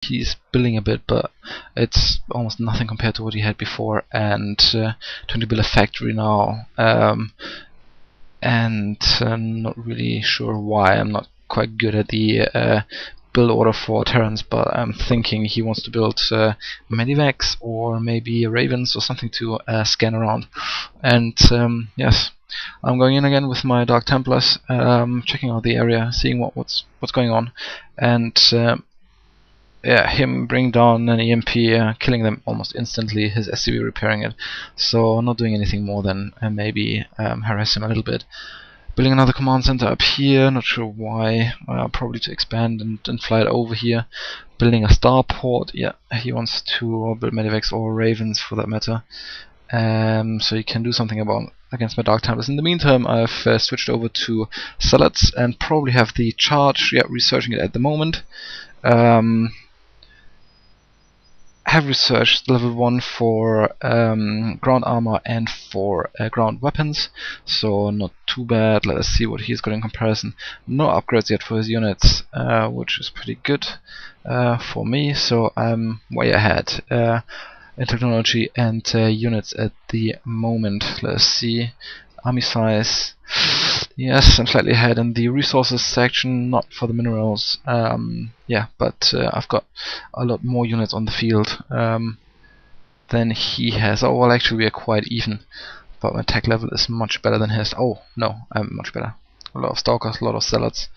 he's building a bit, but it's almost nothing compared to what he had before, and trying to build a factory now. And not really sure why. I'm not quite good at the build order for Terrans, but I'm thinking he wants to build Medivacs or maybe Ravens or something to scan around. And yes, I'm going in again with my Dark Templars, checking out the area, seeing what's going on, and yeah, him bring down an EMP, killing them almost instantly, his SCV repairing it, so not doing anything more than maybe harass him a little bit. Building another command center up here, not sure why, probably to expand and fly it over here. Building a starport, yeah, he wants to build Medivacs or Ravens for that matter, so he can do something against my Dark Templars. In the meantime, I've switched over to Zealots and probably have the charge, yeah, researching it at the moment. Have researched level 1 for ground armor and for ground weapons, so not too bad. Let us see what he's got in comparison. No upgrades yet for his units, which is pretty good for me, so I'm way ahead in technology and units at the moment. Let us see. Army size, yes, I'm slightly ahead in the resources section, not for the minerals. Yeah, but I've got a lot more units on the field than he has. Oh, well, actually we are quite even, but my tech level is much better than his. Oh, no, I'm much better. A lot of stalkers, a lot of zealots,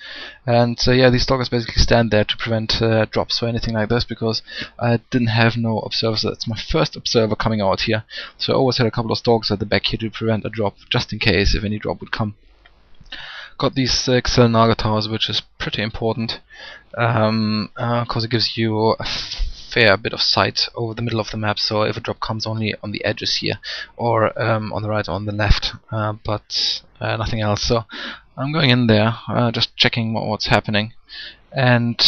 and yeah, these stalkers basically stand there to prevent drops or anything like this, because I didn't have no observers. That's my first observer coming out here, so I always had a couple of stalkers at the back here to prevent a drop, just in case if any drop would come. Got these 6 Naga towers, which is pretty important, because it gives you a fair bit of sight over the middle of the map, so if a drop comes only on the edges here, or on the right or on the left, but nothing else. So I'm going in there, just checking what's happening, and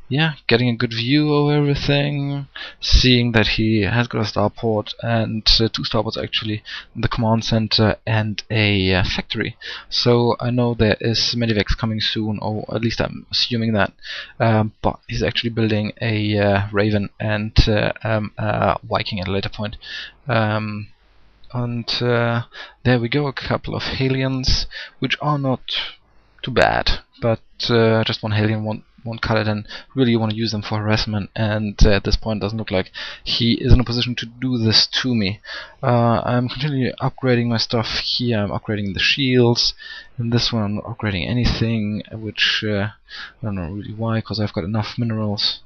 yeah, getting a good view of everything, seeing that he has got a starport and 2 starports actually, the command center and a factory. So I know there is Medivacs coming soon, or at least I'm assuming that, but he's actually building a Raven and Viking at a later point. And there we go, a couple of Halions, which are not too bad, but just one Halion won't cut it, and really you want to use them for harassment, and at this point it doesn't look like he is in a position to do this to me. I'm continually upgrading my stuff here. I'm upgrading the shields. In this one I'm not upgrading anything, which I don't know really why, because I've got enough minerals.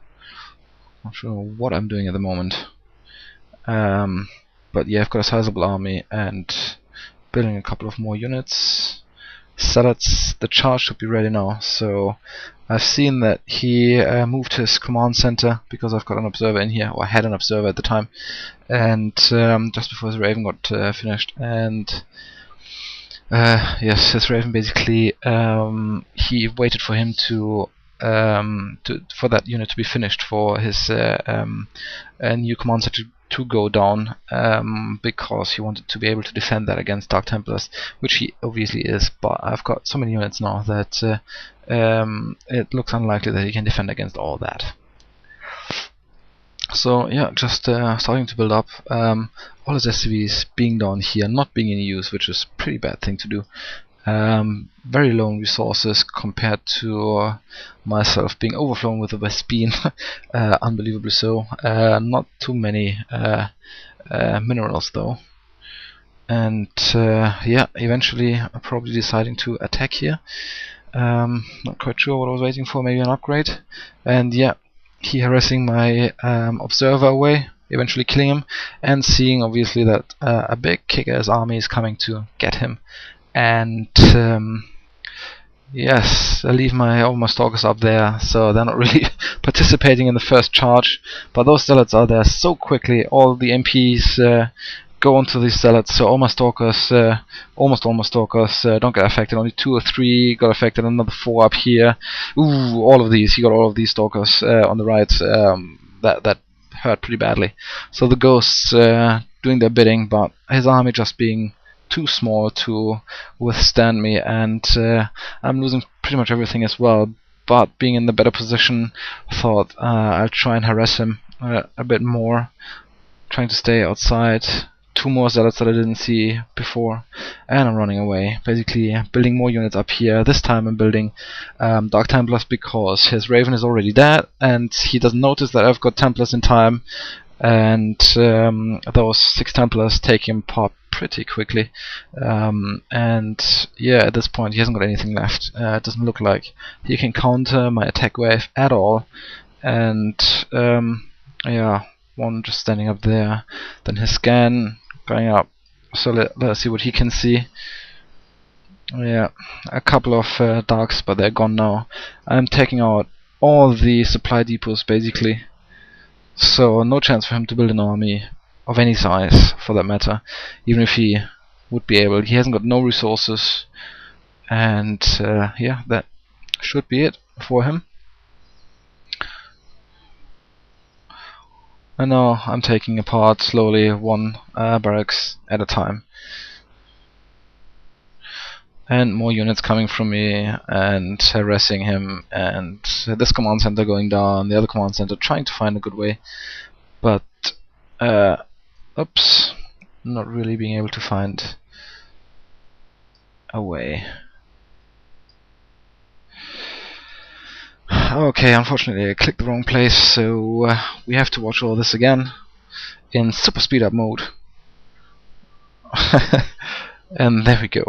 Not sure what I'm doing at the moment. But yeah, I've got a sizable army and building a couple of more units. Zealots, the charge should be ready now, so I've seen that he moved his command center, because I've got an observer in here, or I had an observer at the time, and just before his Raven got finished, and yes, his Raven basically, he waited for him for that unit to be finished for his new command center to go down, because he wanted to be able to defend that against Dark Templars, which he obviously is, but I've got so many units now that it looks unlikely that he can defend against all that. So yeah, just starting to build up. All his SCVs being down here, not being in use, which is a pretty bad thing to do. Very low in resources compared to myself being overflown with the West Bean, unbelievably so. Not too many minerals though, and yeah, eventually I'm probably deciding to attack here. Not quite sure what I was waiting for, maybe an upgrade, and yeah, he harassing my observer away, eventually killing him, and seeing obviously that a big kick-ass army is coming to get him. And yes, I leave all my stalkers up there, so they're not really participating in the first charge, but those zealots are there so quickly. All the MPs go onto these zealots, so all my stalkers, almost all my stalkers, don't get affected. Only 2 or 3 got affected, another 4 up here. Ooh, all of these, he got all of these stalkers on the right, that hurt pretty badly. So the ghosts doing their bidding, but his army just being too small to withstand me, and I'm losing pretty much everything as well. but being in the better position, thought I'll try and harass him a bit more, trying to stay outside. Two more zealots that I didn't see before, and I'm running away. Basically, building more units up here. This time I'm building Dark Templars because his Raven is already dead, and he doesn't notice that I've got Templars in time, and those 6 Templars take him apart pretty quickly. And yeah, at this point he hasn't got anything left. It doesn't look like he can counter my attack wave at all, and yeah, one just standing up there, then his scan going up, so let's see what he can see. Yeah, a couple of darks, but they're gone now. I'm taking out all the supply depots basically, so no chance for him to build an army of any size for that matter, even if he would be able. He hasn't got no resources, and yeah, that should be it for him. And now I'm taking apart slowly one barracks at a time. And more units coming from me and harassing him, and this command center going down, the other command center trying to find a good way, but oops, not really being able to find a way. Okay, unfortunately I clicked the wrong place, so we have to watch all this again in super speed up mode. And there we go.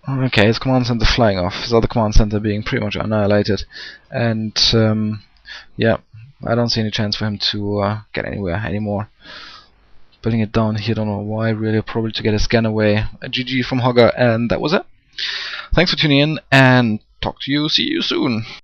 Okay, his command center flying off, his other command center being pretty much annihilated, and yeah, I don't see any chance for him to get anywhere anymore. Building it down here, don't know why, really, probably to get his scan away. A GG from Hogger, and that was it. Thanks for tuning in, and see you soon.